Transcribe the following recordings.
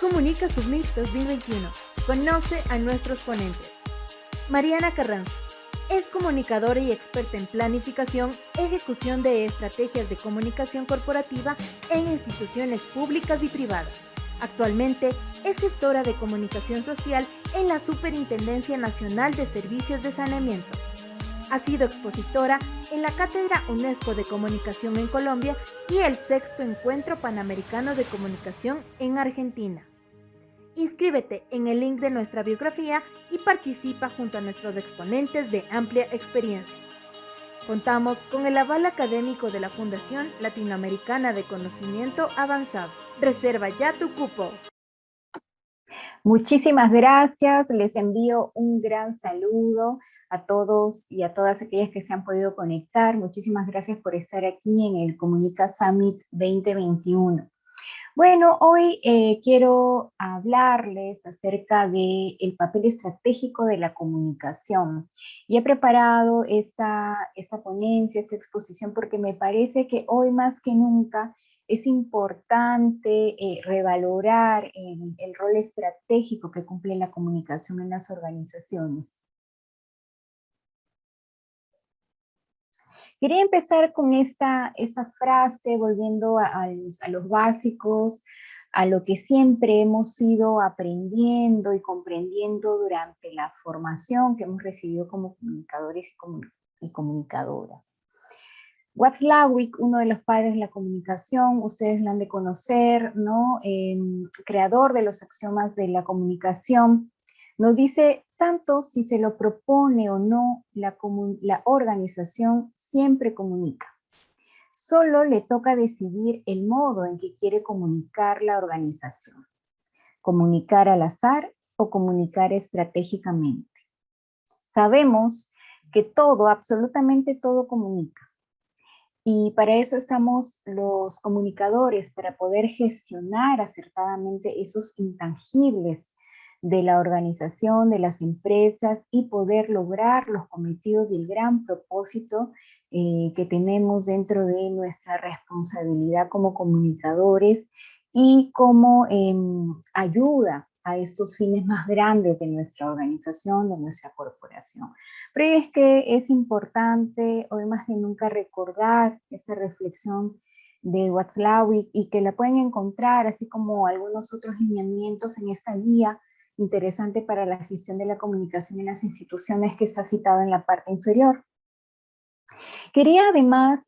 Comunica Submit 2021. Conoce a nuestros ponentes. Mariana Carranza. Es comunicadora y experta en planificación, ejecución de estrategias de comunicación corporativa en instituciones públicas y privadas. Actualmente es gestora de comunicación social en la Superintendencia Nacional de Servicios de Saneamiento. Ha sido expositora en la Cátedra UNESCO de Comunicación en Colombia y el 6º Encuentro Panamericano de Comunicación en Argentina. Inscríbete en el link de nuestra biografía y participa junto a nuestros exponentes de amplia experiencia. Contamos con el aval académico de la Fundación Latinoamericana de Conocimiento Avanzado. Reserva ya tu cupo. Muchísimas gracias, les envío un gran saludo a todos y a todas aquellas que se han podido conectar. Muchísimas gracias por estar aquí en el Comunica Summit 2021. Bueno, hoy quiero hablarles acerca del papel estratégico de la comunicación. Y he preparado esta ponencia, esta exposición, porque me parece que hoy más que nunca es importante revalorar el rol estratégico que cumple la comunicación en las organizaciones. Quería empezar con esta frase, volviendo a los básicos, a lo que siempre hemos ido aprendiendo y comprendiendo durante la formación que hemos recibido como comunicadores y comunicadoras. Watzlawick, uno de los padres de la comunicación, ustedes lo han de conocer, ¿no? Creador de los axiomas de la comunicación, nos dice, tanto si se lo propone o no, la organización siempre comunica. Solo le toca decidir el modo en que quiere comunicar la organización. Comunicar al azar o comunicar estratégicamente. Sabemos que todo, absolutamente todo comunica. Y para eso estamos los comunicadores, para poder gestionar acertadamente esos intangibles de la organización, de las empresas, y poder lograr los cometidos y el gran propósito que tenemos dentro de nuestra responsabilidad como comunicadores y como ayuda a estos fines más grandes de nuestra organización, de nuestra corporación. Pero es que es importante hoy más que nunca recordar esa reflexión de Watzlawick y que la pueden encontrar, así como algunos otros lineamientos en esta guía interesante para la gestión de la comunicación en las instituciones que se ha citado en la parte inferior. Quería además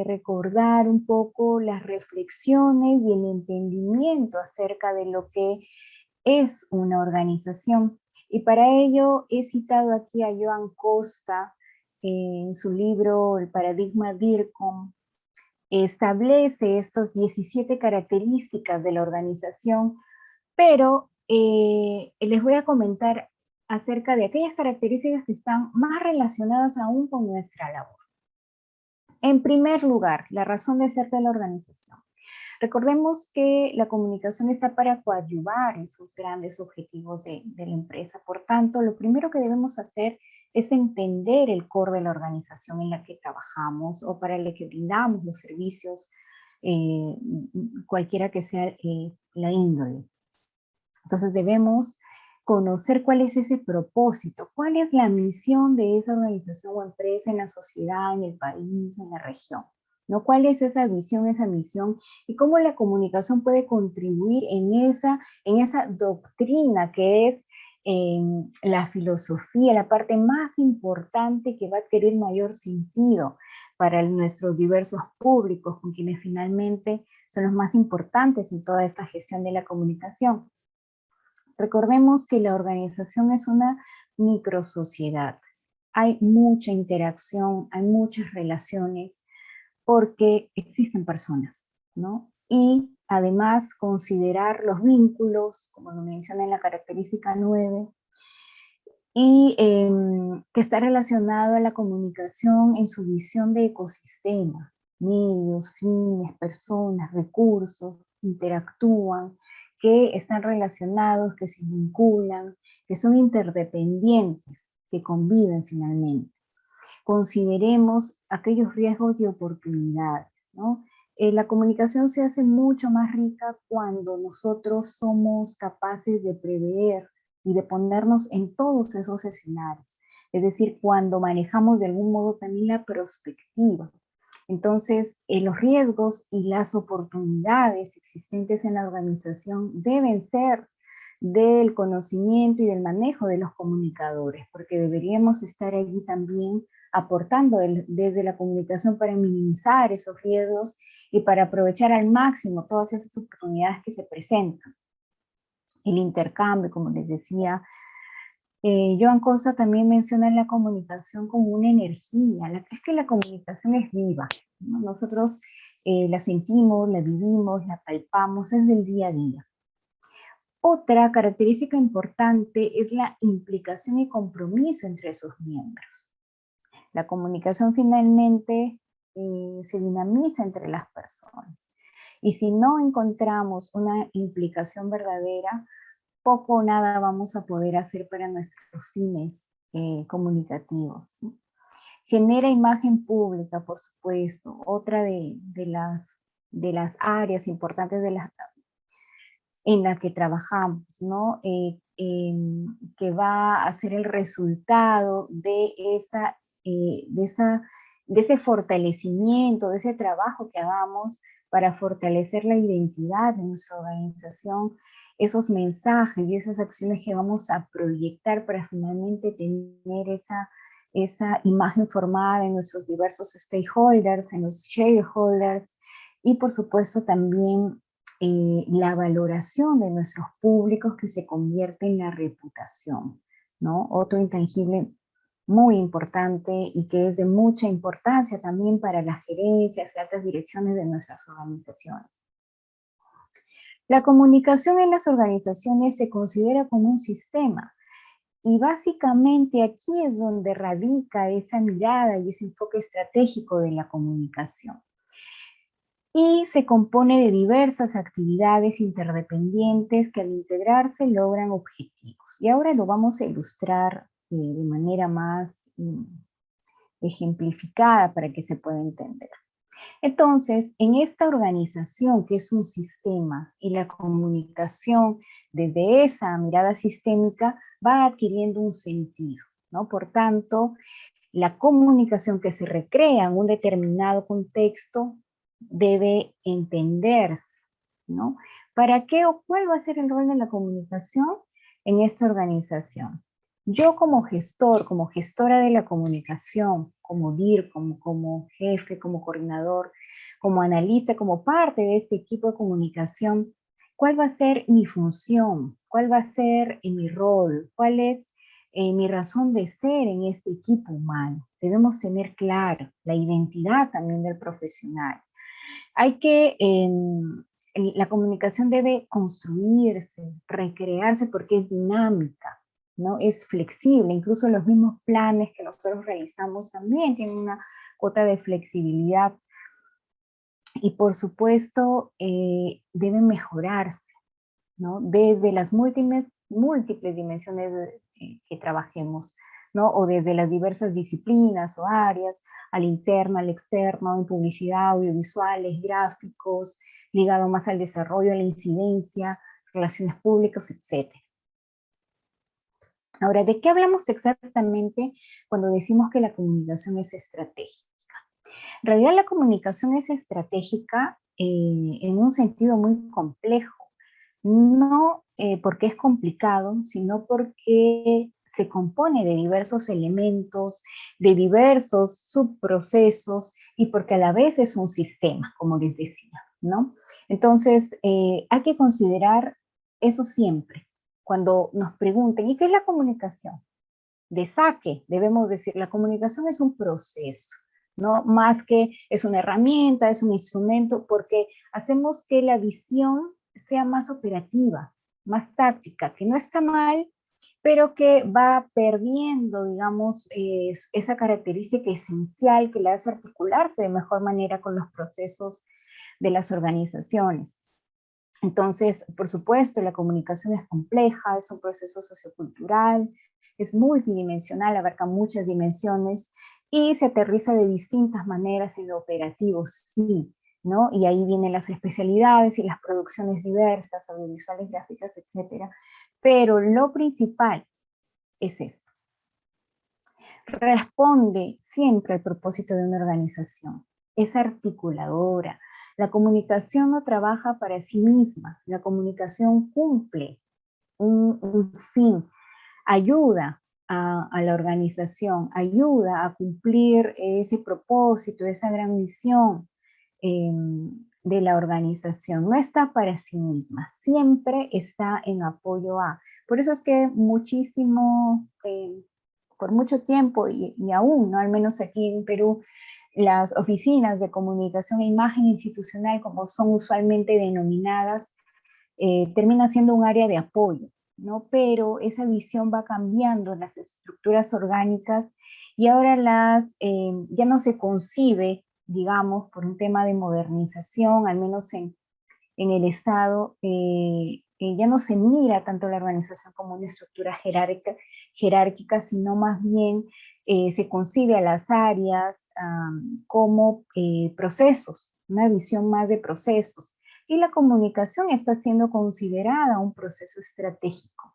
recordar un poco las reflexiones y el entendimiento acerca de lo que es una organización. Y para ello he citado aquí a Joan Costa en su libro El paradigma DIRCOM. Establece estas 17 características de la organización, pero les voy a comentar acerca de aquellas características que están más relacionadas aún con nuestra labor. En primer lugar, la razón de ser de la organización. Recordemos que la comunicación está para coadyuvar esos grandes objetivos de la empresa. Por tanto, lo primero que debemos hacer es entender el core de la organización en la que trabajamos o para la que brindamos los servicios, cualquiera que sea la índole. Entonces debemos conocer cuál es ese propósito, cuál es la misión de esa organización o empresa en la sociedad, en el país, en la región, ¿no? ¿Cuál es esa visión, esa misión? Y cómo la comunicación puede contribuir en esa doctrina que es la filosofía, la parte más importante que va a adquirir mayor sentido para nuestros diversos públicos, con quienes finalmente son los más importantes en toda esta gestión de la comunicación. Recordemos que la organización es una microsociedad. Hay mucha interacción, hay muchas relaciones, porque existen personas, ¿no? Y además considerar los vínculos, como lo menciona en la característica 9, y que está relacionado a la comunicación en su visión de ecosistema, medios, fines, personas, recursos, interactúan, que están relacionados, que se vinculan, que son interdependientes, que conviven finalmente. Consideremos aquellos riesgos y oportunidades, ¿no? La comunicación se hace mucho más rica cuando nosotros somos capaces de prever y de ponernos en todos esos escenarios. Es decir, cuando manejamos de algún modo también la perspectiva. Entonces, los riesgos y las oportunidades existentes en la organización deben ser del conocimiento y del manejo de los comunicadores, porque deberíamos estar allí también aportando desde la comunicación para minimizar esos riesgos y para aprovechar al máximo todas esas oportunidades que se presentan. El intercambio, como les decía, Joan Cosa también menciona la comunicación como una energía. Es que la comunicación es viva, ¿no? Nosotros la sentimos, la vivimos, la palpamos, es del día a día. Otra característica importante es la implicación y compromiso entre sus miembros. La comunicación finalmente se dinamiza entre las personas. Y si no encontramos una implicación verdadera, poco o nada vamos a poder hacer para nuestros fines comunicativos, ¿no? Genera imagen pública, por supuesto, otra de las áreas importantes en la que trabajamos, ¿no? Que va a ser el resultado de ese fortalecimiento, de ese trabajo que hagamos para fortalecer la identidad de nuestra organización, esos mensajes y esas acciones que vamos a proyectar para finalmente tener esa imagen formada en nuestros diversos stakeholders, en los shareholders, y por supuesto también la valoración de nuestros públicos, que se convierte en la reputación, ¿no? Otro intangible muy importante y que es de mucha importancia también para las gerencias y altas direcciones de nuestras organizaciones. La comunicación en las organizaciones se considera como un sistema, y básicamente aquí es donde radica esa mirada y ese enfoque estratégico de la comunicación. Y se compone de diversas actividades interdependientes que al integrarse logran objetivos. Y ahora lo vamos a ilustrar de manera más ejemplificada para que se pueda entender. Entonces, en esta organización que es un sistema y la comunicación desde esa mirada sistémica va adquiriendo un sentido, ¿no? Por tanto, la comunicación que se recrea en un determinado contexto debe entenderse, ¿no? ¿Para qué o cuál va a ser el rol de la comunicación en esta organización? Yo como gestor, como gestora de la comunicación, como DIR, como jefe, como coordinador, como analista, como parte de este equipo de comunicación, ¿cuál va a ser mi función? ¿Cuál va a ser mi rol? ¿Cuál es mi razón de ser en este equipo humano? Debemos tener claro la identidad también del profesional. La comunicación debe construirse, recrearse porque es dinámica, ¿no? Es flexible, incluso los mismos planes que nosotros realizamos también tienen una cuota de flexibilidad. Y por supuesto, deben mejorarse, ¿no? Desde las múltiples dimensiones que trabajemos, ¿no? O desde las diversas disciplinas o áreas, al interno, al externo, en publicidad, audiovisuales, gráficos, ligado más al desarrollo, a la incidencia, relaciones públicas, etc. Ahora, ¿de qué hablamos exactamente cuando decimos que la comunicación es estratégica? En realidad la comunicación es estratégica en un sentido muy complejo, no porque es complicado, sino porque se compone de diversos elementos, de diversos subprocesos y porque a la vez es un sistema, como les decía, ¿no? Entonces, hay que considerar eso siempre. Cuando nos pregunten, ¿y qué es la comunicación? De saque, debemos decir, la comunicación es un proceso, ¿no? Más que es una herramienta, es un instrumento, porque hacemos que la visión sea más operativa, más táctica, que no está mal, pero que va perdiendo, digamos, esa característica esencial que la hace articularse de mejor manera con los procesos de las organizaciones. Entonces, por supuesto, la comunicación es compleja, es un proceso sociocultural, es multidimensional, abarca muchas dimensiones y se aterriza de distintas maneras en lo operativo, sí, ¿no? Y ahí vienen las especialidades y las producciones diversas, audiovisuales, gráficas, etcétera. Pero lo principal es esto. Responde siempre al propósito de una organización. Es articuladora. La comunicación no trabaja para sí misma. La comunicación cumple un fin, ayuda a la organización, ayuda a cumplir ese propósito, esa gran misión de la organización. No está para sí misma, siempre está en apoyo a. Por eso es que muchísimo, por mucho tiempo y aún, ¿no? Al menos aquí en Perú, las oficinas de comunicación e imagen institucional, como son usualmente denominadas, termina siendo un área de apoyo, ¿no? Pero esa visión va cambiando en las estructuras orgánicas y ahora ya no se concibe, digamos, por un tema de modernización, al menos en el Estado, ya no se mira tanto la organización como una estructura jerárquica, sino más bien se concibe a las áreas como procesos, una visión más de procesos. Y la comunicación está siendo considerada un proceso estratégico,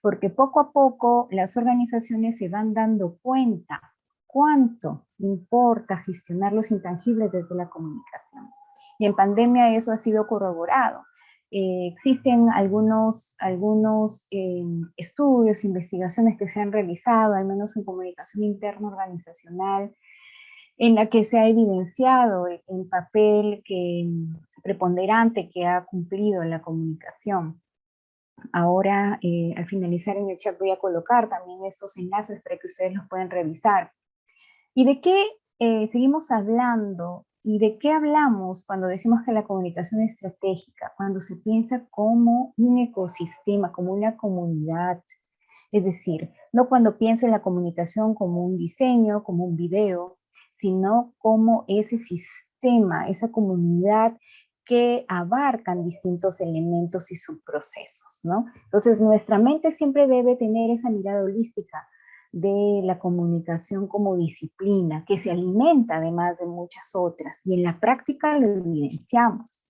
porque poco a poco las organizaciones se van dando cuenta cuánto importa gestionar los intangibles desde la comunicación. Y en pandemia eso ha sido corroborado. Existen algunos estudios, investigaciones que se han realizado, al menos en comunicación interna organizacional, en la que se ha evidenciado el papel preponderante que ha cumplido la comunicación. Ahora, al finalizar en el chat voy a colocar también estos enlaces para que ustedes los puedan revisar. ¿Y de qué seguimos hablando? ¿Y de qué hablamos cuando decimos que la comunicación es estratégica? Cuando se piensa como un ecosistema, como una comunidad. Es decir, no cuando pienso en la comunicación como un diseño, como un video, sino como ese sistema, esa comunidad que abarcan distintos elementos y subprocesos, ¿no? Entonces, nuestra mente siempre debe tener esa mirada holística de la comunicación como disciplina, que se alimenta además de muchas otras, y en la práctica lo evidenciamos.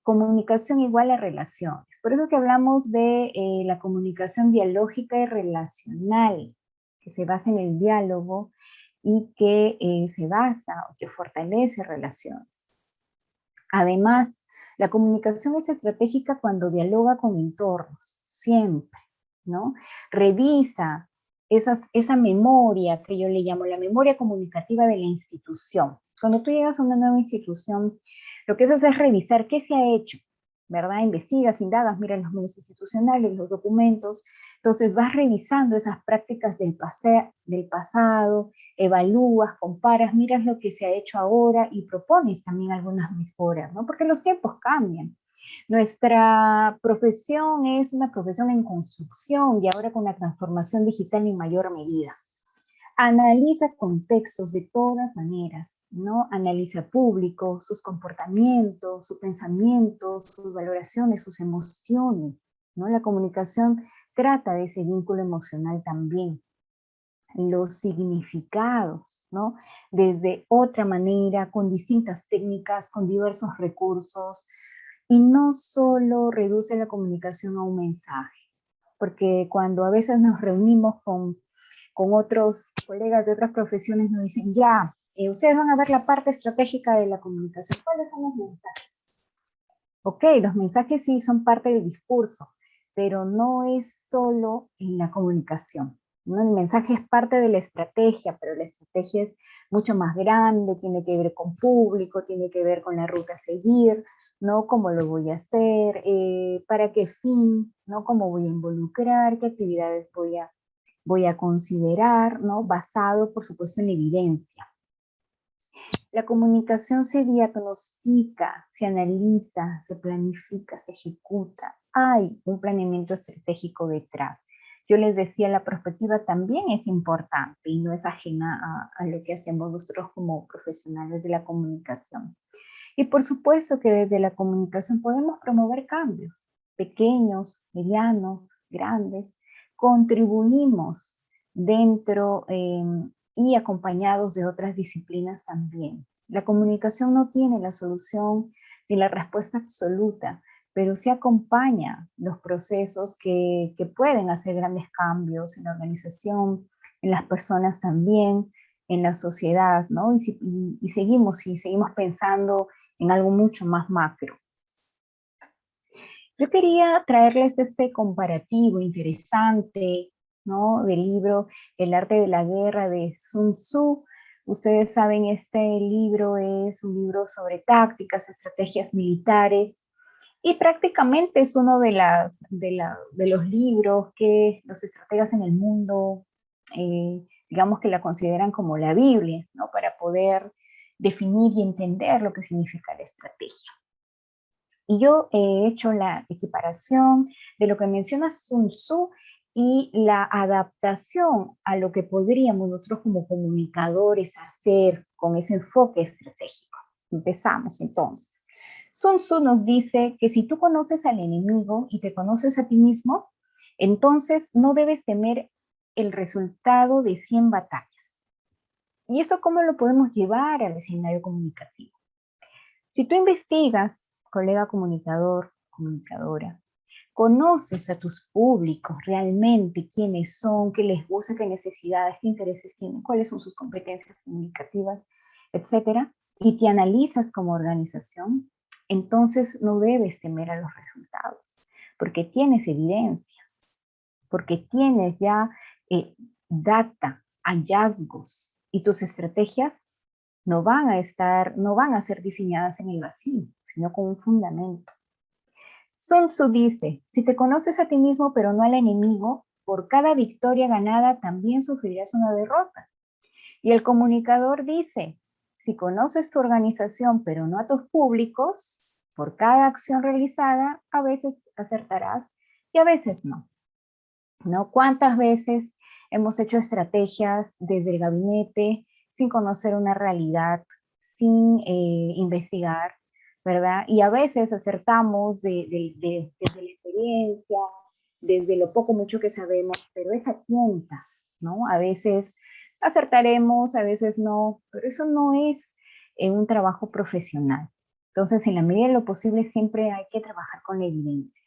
Comunicación igual a relaciones. Por eso que hablamos de la comunicación dialógica y relacional, que se basa en el diálogo y que se basa o que fortalece relaciones. Además, la comunicación es estratégica cuando dialoga con entornos, siempre, ¿no? Revisa esa memoria que yo le llamo la memoria comunicativa de la institución. Cuando tú llegas a una nueva institución, lo que haces es revisar qué se ha hecho, ¿verdad? Investigas, indagas, miras los medios institucionales, los documentos, entonces vas revisando esas prácticas del pasado, evalúas, comparas, miras lo que se ha hecho ahora y propones también algunas mejoras, ¿no? Porque los tiempos cambian. Nuestra profesión es una profesión en construcción y ahora con la transformación digital en mayor medida. Analiza contextos de todas maneras, ¿no? Analiza público, sus comportamientos, su pensamiento, sus valoraciones, sus emociones, ¿no? La comunicación trata de ese vínculo emocional también. Los significados, ¿no? Desde otra manera, con distintas técnicas, con diversos recursos, y no solo reduce la comunicación a un mensaje, porque cuando a veces nos reunimos con otros colegas de otras profesiones nos dicen, ya, ustedes van a ver la parte estratégica de la comunicación. ¿Cuáles son los mensajes? Ok, los mensajes sí son parte del discurso, pero no es solo en la comunicación, ¿no? El mensaje es parte de la estrategia, pero la estrategia es mucho más grande, tiene que ver con público, tiene que ver con la ruta a seguir, ¿no? ¿Cómo lo voy a hacer? ¿Para qué fin? ¿No? ¿Cómo voy a involucrar? ¿Qué actividades voy a considerar? ¿No? Basado, por supuesto, en evidencia. La comunicación se diagnostica, se analiza, se planifica, se ejecuta. Hay un planeamiento estratégico detrás. Yo les decía, la perspectiva también es importante y no es ajena a lo que hacemos nosotros como profesionales de la comunicación. Y por supuesto que desde la comunicación podemos promover cambios, pequeños, medianos, grandes. Contribuimos dentro y acompañados de otras disciplinas también. La comunicación no tiene la solución ni la respuesta absoluta, pero sí acompaña los procesos que pueden hacer grandes cambios en la organización, en las personas también, en la sociedad, ¿no? Y seguimos pensando en algo mucho más macro. Yo quería traerles este comparativo interesante, ¿no? Del libro El arte de la guerra de Sun Tzu. Ustedes saben, este libro es un libro sobre tácticas, estrategias militares, y prácticamente es uno de los libros que los estrategas en el mundo, digamos que la consideran como la Biblia, ¿no? Para poder definir y entender lo que significa la estrategia. Y yo he hecho la equiparación de lo que menciona Sun Tzu y la adaptación a lo que podríamos nosotros como comunicadores hacer con ese enfoque estratégico. Empezamos entonces. Sun Tzu nos dice que si tú conoces al enemigo y te conoces a ti mismo, entonces no debes temer el resultado de 100 batallas. ¿Y eso cómo lo podemos llevar al escenario comunicativo? Si tú investigas, colega comunicador, comunicadora, conoces a tus públicos realmente, quiénes son, qué les gusta, qué necesidades, qué intereses tienen, cuáles son sus competencias comunicativas, etcétera, y te analizas como organización, entonces no debes temer a los resultados, porque tienes evidencia, porque tienes ya data, hallazgos, y tus estrategias no van a ser diseñadas en el vacío, sino con un fundamento. Sun Tzu dice, si te conoces a ti mismo pero no al enemigo, por cada victoria ganada también sufrirás una derrota. Y el comunicador dice, si conoces tu organización pero no a tus públicos, por cada acción realizada, a veces acertarás y a veces no. ¿No? ¿Cuántas veces hemos hecho estrategias desde el gabinete sin conocer una realidad, sin investigar, ¿verdad? Y a veces acertamos desde la experiencia, desde lo poco mucho que sabemos, pero es a tientas, ¿no? A veces acertaremos, a veces no, pero eso no es un trabajo profesional. Entonces, en la medida de lo posible, siempre hay que trabajar con la evidencia.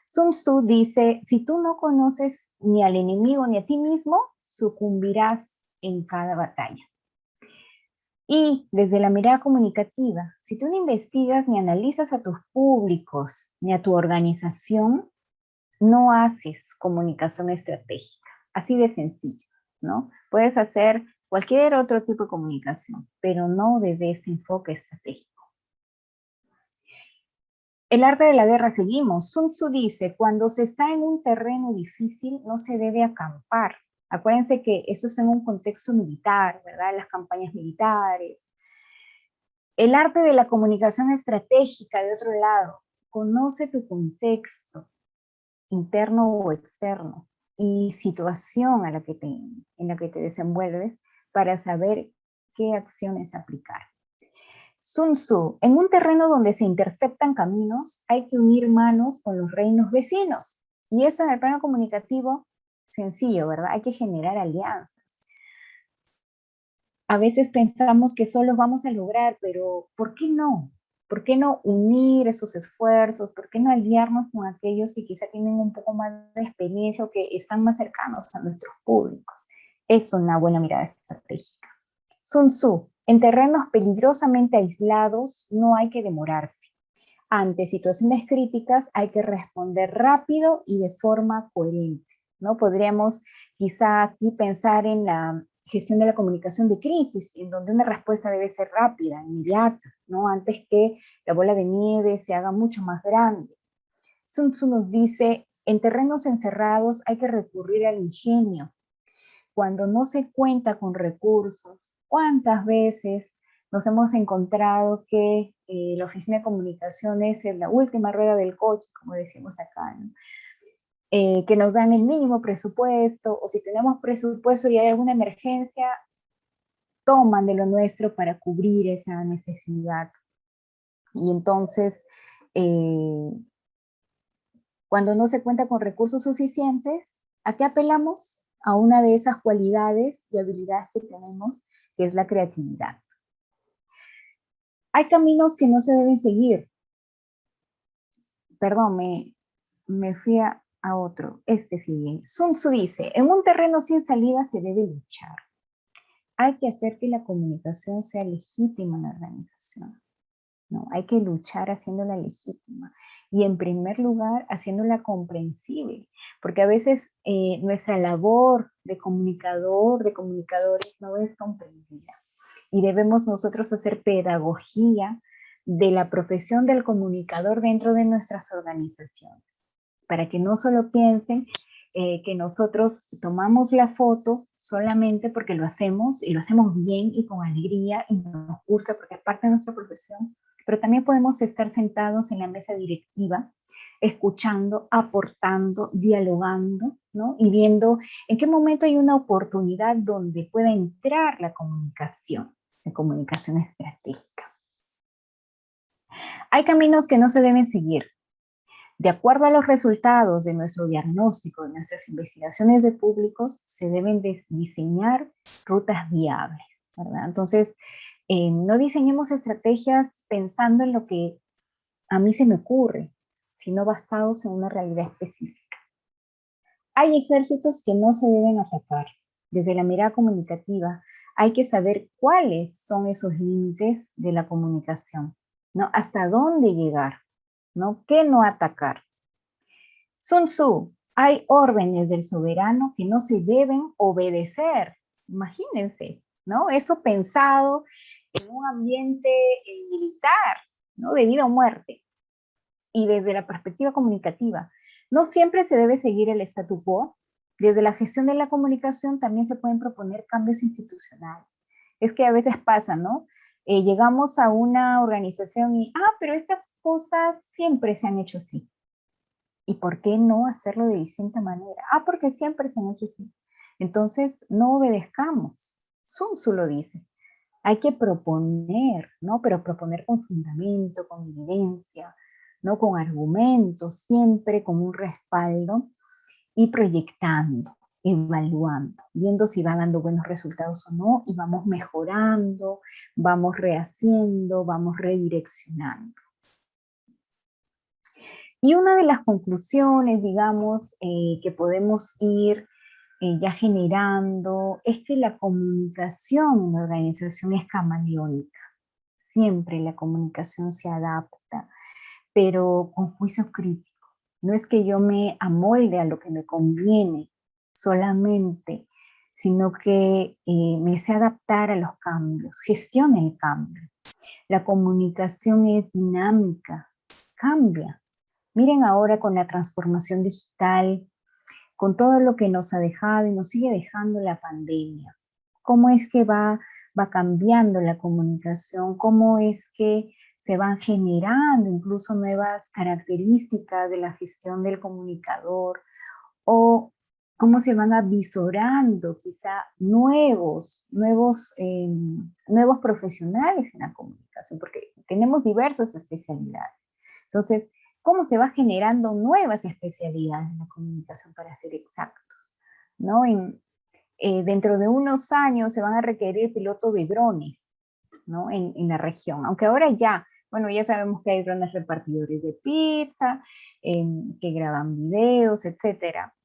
Sun Tzu dice, si tú no conoces ni al enemigo ni a ti mismo, sucumbirás en cada batalla. Y desde la mirada comunicativa, si tú no investigas ni analizas a tus públicos ni a tu organización, no haces comunicación estratégica. Así de sencillo, ¿no? Puedes hacer cualquier otro tipo de comunicación, pero no desde este enfoque estratégico. El arte de la guerra seguimos. Sun Tzu dice, cuando se está en un terreno difícil no se debe acampar. Acuérdense que eso es en un contexto militar, ¿verdad? Las campañas militares. El arte de la comunicación estratégica, de otro lado, conoce tu contexto, interno o externo, y situación en la que te desenvuelves para saber qué acciones aplicar. Sun Tzu, en un terreno donde se interceptan caminos, hay que unir manos con los reinos vecinos. Y eso en el plano comunicativo, sencillo, ¿verdad? Hay que generar alianzas. A veces pensamos que solo vamos a lograr, pero ¿por qué no? ¿Por qué no unir esos esfuerzos? ¿Por qué no aliarnos con aquellos que quizá tienen un poco más de experiencia o que están más cercanos a nuestros públicos? Es una buena mirada estratégica. Sun Tzu, en terrenos peligrosamente aislados no hay que demorarse. Ante situaciones críticas hay que responder rápido y de forma coherente, ¿no? Podríamos quizá aquí pensar en la gestión de la comunicación de crisis, en donde una respuesta debe ser rápida, inmediata, ¿no? Antes que la bola de nieve se haga mucho más grande. Sun Tzu nos dice, en terrenos encerrados hay que recurrir al ingenio. Cuando no se cuenta con recursos, ¿cuántas veces nos hemos encontrado que la oficina de comunicaciones es la última rueda del coche, como decimos acá, ¿no? Que nos dan el mínimo presupuesto, o si tenemos presupuesto y hay alguna emergencia, toman de lo nuestro para cubrir esa necesidad. Y entonces, cuando no se cuenta con recursos suficientes, ¿a qué apelamos? A una de esas cualidades y habilidades que tenemos, que es la creatividad. Hay caminos que no se deben seguir. Perdón, me fui a otro. Este sigue. Sun Tzu dice, en un terreno sin salida se debe luchar. Hay que hacer que la comunicación sea legítima en la organización. ¿No? Hay que luchar haciéndola legítima y en primer lugar haciéndola comprensible, porque a veces nuestra labor de comunicador, de comunicadores no es comprendida y debemos nosotros hacer pedagogía de la profesión del comunicador dentro de nuestras organizaciones, para que no solo piensen que nosotros tomamos la foto solamente porque lo hacemos y lo hacemos bien y con alegría y nos gusta porque es parte de nuestra profesión, pero también podemos estar sentados en la mesa directiva, escuchando, aportando, dialogando, ¿no? Y viendo en qué momento hay una oportunidad donde pueda entrar la comunicación estratégica. Hay caminos que no se deben seguir. De acuerdo a los resultados de nuestro diagnóstico, de nuestras investigaciones de públicos, se deben diseñar rutas viables, ¿verdad? Entonces, no diseñemos estrategias pensando en lo que a mí se me ocurre, sino basados en una realidad específica. Hay ejércitos que no se deben atacar. Desde la mirada comunicativa, hay que saber cuáles son esos límites de la comunicación, ¿no? Hasta dónde llegar, ¿no? ¿Qué no atacar? Sun Tzu, hay órdenes del soberano que no se deben obedecer. Imagínense, ¿no? Eso pensado en un ambiente militar, ¿no? De vida o muerte. Y desde la perspectiva comunicativa, no siempre se debe seguir el statu quo. Desde la gestión de la comunicación también se pueden proponer cambios institucionales. Es que a veces pasa, ¿no? Llegamos a una organización y, pero estas cosas siempre se han hecho así. ¿Y por qué no hacerlo de distinta manera? Porque siempre se han hecho así. Entonces, no obedezcamos. Sun Tzu lo dice. Hay que proponer, ¿no? Pero proponer con fundamento, con evidencia, ¿no? Con argumentos, siempre con un respaldo y proyectando, evaluando, viendo si va dando buenos resultados o no y vamos mejorando, vamos rehaciendo, vamos redireccionando. Y una de las conclusiones, digamos, que podemos ir ya generando es que la comunicación en la organización es camaleónica. Siempre la comunicación se adapta, pero con juicio crítico. No es que yo me amolde a lo que me conviene solamente, sino que me sé adaptar a los cambios, gestione el cambio. La comunicación es dinámica, cambia. Miren ahora con la transformación digital, con todo lo que nos ha dejado y nos sigue dejando la pandemia. ¿Cómo es que va cambiando la comunicación? ¿Cómo es que se van generando incluso nuevas características de la gestión del comunicador? ¿O cómo se van avisorando quizá nuevos profesionales en la comunicación? Porque tenemos diversas especialidades. Entonces, ¿cómo se va generando nuevas especialidades en la comunicación para ser exactos? ¿No? Dentro de unos años se van a requerir pilotos de drones, ¿no? En la región, aunque ahora ya, bueno, ya sabemos que hay drones repartidores de pizza, que graban videos, etcétera,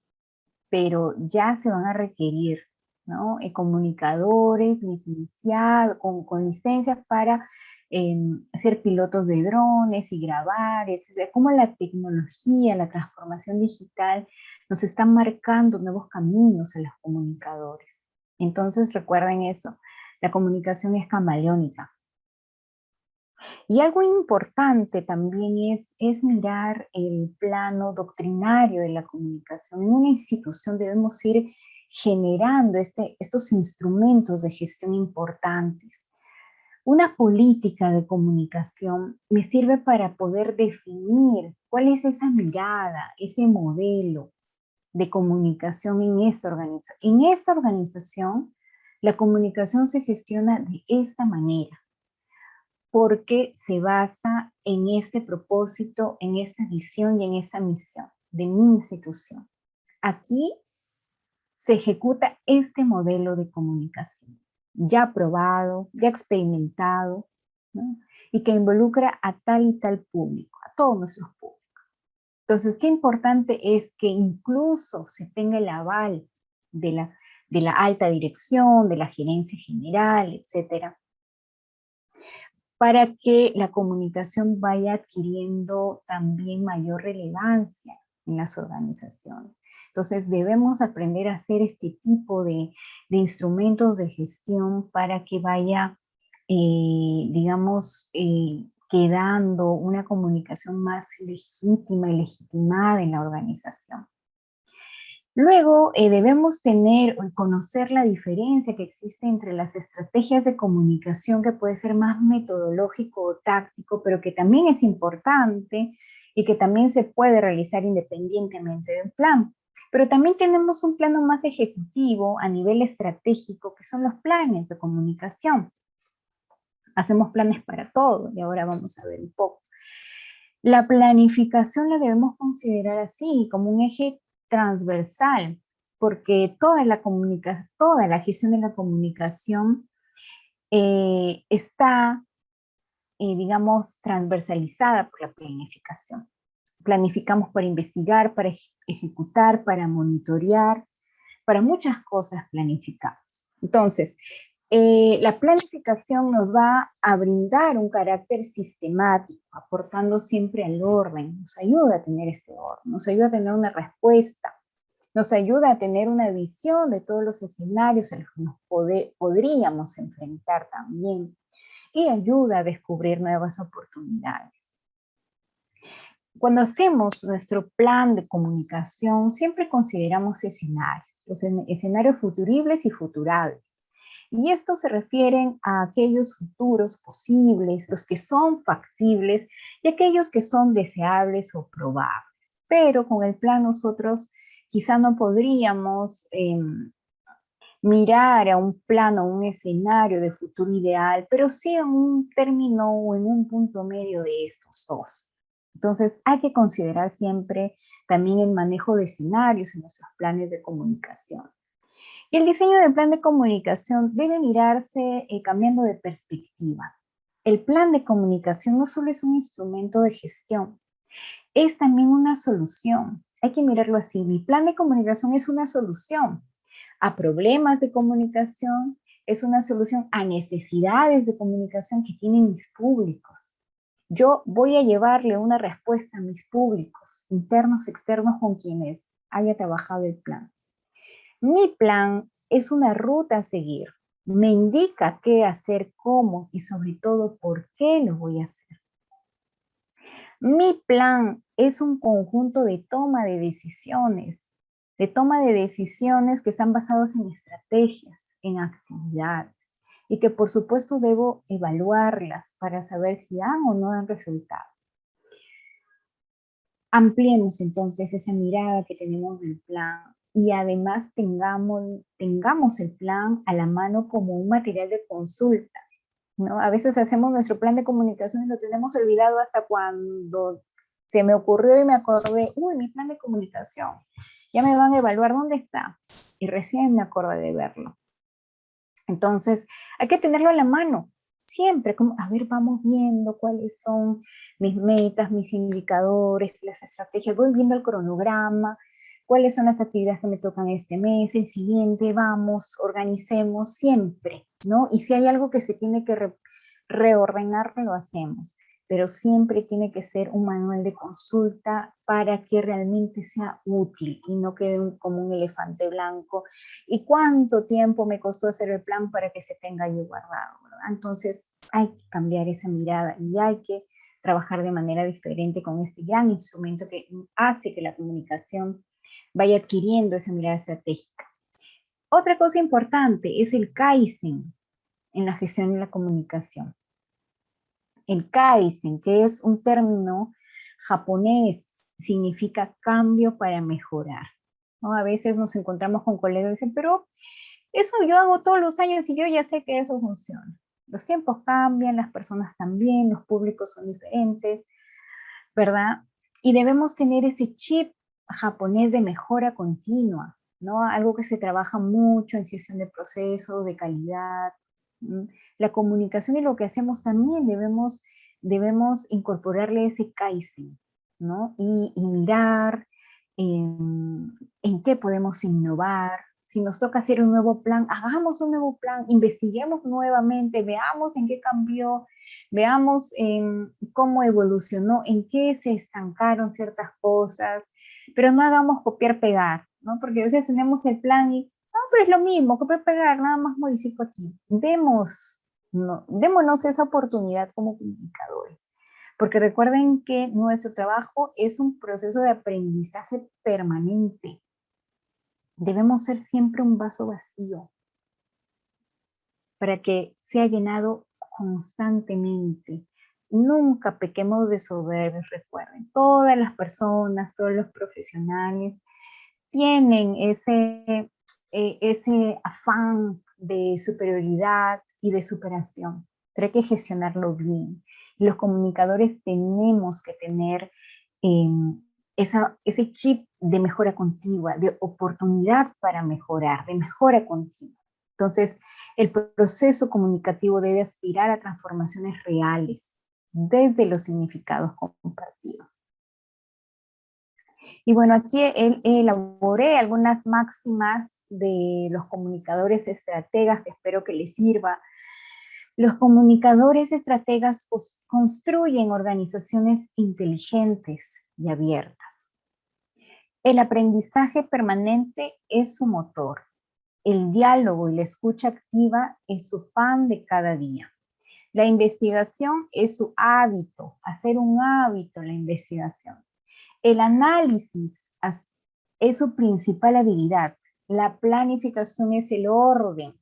pero ya se van a requerir, ¿no? Comunicadores licenciados, con licencias para ser pilotos de drones y grabar, etc. Como la tecnología, la transformación digital nos están marcando nuevos caminos a los comunicadores. Entonces recuerden eso, la comunicación es camaleónica. Y algo importante también es mirar el plano doctrinario de la comunicación. En una institución debemos ir generando estos instrumentos de gestión importantes. Una política de comunicación me sirve para poder definir cuál es esa mirada, ese modelo de comunicación en esta organización. En esta organización, la comunicación se gestiona de esta manera, porque se basa en este propósito, en esta visión y en esa misión de mi institución. Aquí se ejecuta este modelo de comunicación, ya probado, ya experimentado, ¿no? y que involucra a tal y tal público, a todos nuestros públicos. Entonces, qué importante es que incluso se tenga el aval de la alta dirección, de la gerencia general, etcétera, para que la comunicación vaya adquiriendo también mayor relevancia en las organizaciones. Entonces debemos aprender a hacer este tipo de instrumentos de gestión para que vaya, digamos, quedando una comunicación más legítima y legitimada en la organización. Luego, debemos tener o conocer la diferencia que existe entre las estrategias de comunicación, que puede ser más metodológico o táctico, pero que también es importante y que también se puede realizar independientemente del plan. Pero también tenemos un plano más ejecutivo a nivel estratégico, que son los planes de comunicación. Hacemos planes para todo y ahora vamos a ver un poco. La planificación la debemos considerar así, como un eje transversal, porque toda la gestión de la comunicación está, digamos, transversalizada por la planificación. Planificamos para investigar, para ejecutar, para monitorear, para muchas cosas planificamos. Entonces, la planificación nos va a brindar un carácter sistemático, aportando siempre al orden, nos ayuda a tener este orden, nos ayuda a tener una respuesta, nos ayuda a tener una visión de todos los escenarios a los que nos podríamos enfrentar también, y ayuda a descubrir nuevas oportunidades. Cuando hacemos nuestro plan de comunicación, siempre consideramos escenarios, los escenarios futuribles y futurables. Y estos se refieren a aquellos futuros posibles, los que son factibles y aquellos que son deseables o probables. Pero con el plan nosotros quizá no podríamos mirar a un plano, un escenario de futuro ideal, pero sí en un término o en un punto medio de estos dos. Entonces hay que considerar siempre también el manejo de escenarios en nuestros planes de comunicación. Y el diseño del plan de comunicación debe mirarse cambiando de perspectiva. El plan de comunicación no solo es un instrumento de gestión, es también una solución. Hay que mirarlo así. Mi plan de comunicación es una solución a problemas de comunicación, es una solución a necesidades de comunicación que tienen mis públicos. Yo voy a llevarle una respuesta a mis públicos, internos, externos, con quienes haya trabajado el plan. Mi plan es una ruta a seguir. Me indica qué hacer, cómo y sobre todo por qué lo voy a hacer. Mi plan es un conjunto de toma de decisiones que están basados en estrategias, en actividades y que por supuesto debo evaluarlas para saber si dan o no dan resultado. Ampliemos entonces esa mirada que tenemos del plan y además tengamos el plan a la mano como un material de consulta, ¿no? A veces hacemos nuestro plan de comunicación y lo tenemos olvidado hasta cuando se me ocurrió y me acordé, uy, mi plan de comunicación, ya me van a evaluar dónde está, y recién me acordé de verlo. Entonces, hay que tenerlo a la mano, siempre, como, a ver, vamos viendo cuáles son mis metas, mis indicadores, las estrategias, voy viendo el cronograma, cuáles son las actividades que me tocan este mes, el siguiente, vamos, organicemos siempre, ¿no? Y si hay algo que se tiene que reordenar, lo hacemos, pero siempre tiene que ser un manual de consulta para que realmente sea útil y no quede como un elefante blanco. ¿Y cuánto tiempo me costó hacer el plan para que se tenga ahí guardado, ¿verdad? Entonces hay que cambiar esa mirada y hay que trabajar de manera diferente con este gran instrumento que hace que la comunicación vaya adquiriendo esa mirada estratégica. Otra cosa importante es el Kaizen en la gestión de la comunicación. El Kaizen, que es un término japonés, significa cambio para mejorar, ¿no? A veces nos encontramos con colegas que dicen, pero eso yo hago todos los años y yo ya sé que eso funciona. Los tiempos cambian, las personas también, los públicos son diferentes, ¿verdad? Y debemos tener ese chip japonés de mejora continua, ¿no? Algo que se trabaja mucho en gestión de procesos, de calidad. La comunicación y lo que hacemos también debemos debemos incorporarle ese Kaizen, ¿no? Y mirar en qué podemos innovar. Si nos toca hacer un nuevo plan, hagamos un nuevo plan, investiguemos nuevamente, veamos en qué cambió, veamos cómo evolucionó, en qué se estancaron ciertas cosas, pero no hagamos copiar-pegar, ¿no? Porque a veces tenemos el plan y, no, pero es lo mismo, copiar-pegar, nada más modifico aquí. Démonos esa oportunidad como comunicadores. Porque recuerden que nuestro trabajo es un proceso de aprendizaje permanente. Debemos ser siempre un vaso vacío para que sea llenado constantemente. Nunca pequemos de soberbios, recuerden. Todas las personas, todos los profesionales tienen ese afán de superioridad y de superación, pero hay que gestionarlo bien. Los comunicadores tenemos que tener ese chip de mejora continua, de oportunidad para mejorar, de mejora continua. Entonces, el proceso comunicativo debe aspirar a transformaciones reales desde los significados compartidos. Y bueno, aquí elaboré algunas máximas de los comunicadores estrategas que espero que les sirva. Los comunicadores estrategas construyen organizaciones inteligentes y abiertas. El aprendizaje permanente es su motor. El diálogo y la escucha activa es su pan de cada día. La investigación es su hábito, hacer un hábito la investigación. El análisis es su principal habilidad. La planificación es el orden.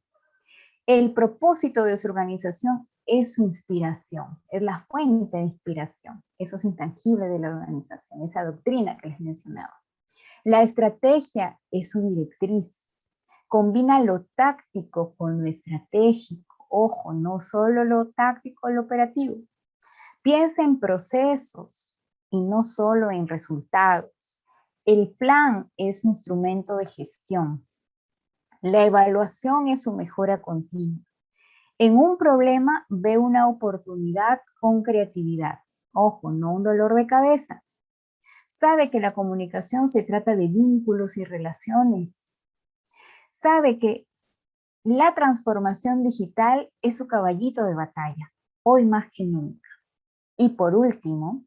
El propósito de su organización es su inspiración, es la fuente de inspiración. Eso es intangible de la organización, esa doctrina que les mencionaba. La estrategia es su directriz. Combina lo táctico con lo estratégico. Ojo, no solo lo táctico, lo operativo. Piensa en procesos y no solo en resultados. El plan es un instrumento de gestión. La evaluación es su mejora continua. En un problema ve una oportunidad con creatividad. Ojo, no un dolor de cabeza. Sabe que la comunicación se trata de vínculos y relaciones. Sabe que la transformación digital es su caballito de batalla, hoy más que nunca. Y por último,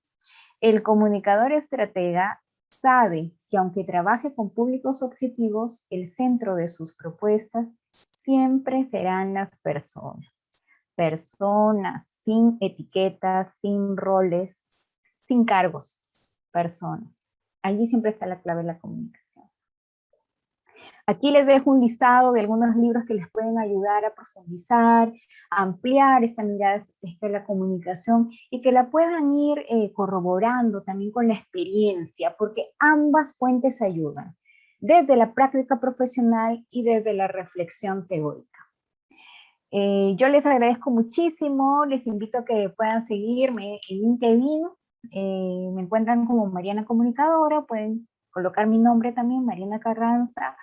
el comunicador estratega sabe que aunque trabaje con públicos objetivos, el centro de sus propuestas siempre serán las personas. Personas, sin etiquetas, sin roles, sin cargos. Personas. Allí siempre está la clave de la comunicación. Aquí les dejo un listado de algunos libros que les pueden ayudar a profundizar, a ampliar esta mirada estratégica de la comunicación y que la puedan ir corroborando también con la experiencia, porque ambas fuentes ayudan, desde la práctica profesional y desde la reflexión teórica. Yo les agradezco muchísimo, les invito a que puedan seguirme en LinkedIn, me encuentran como Mariana Comunicadora, pueden colocar mi nombre también, Mariana Carranza.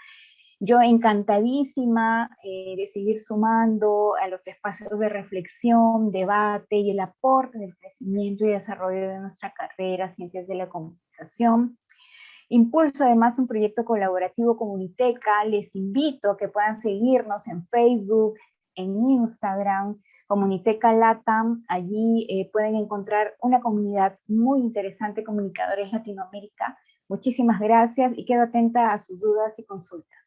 Yo encantadísima de seguir sumando a los espacios de reflexión, debate y el aporte del crecimiento y desarrollo de nuestra carrera, Ciencias de la Comunicación. Impulso además un proyecto colaborativo Comuniteca. Les invito a que puedan seguirnos en Facebook, en Instagram, Comuniteca Latam. Allí pueden encontrar una comunidad muy interesante, Comunicadores Latinoamérica. Muchísimas gracias y quedo atenta a sus dudas y consultas.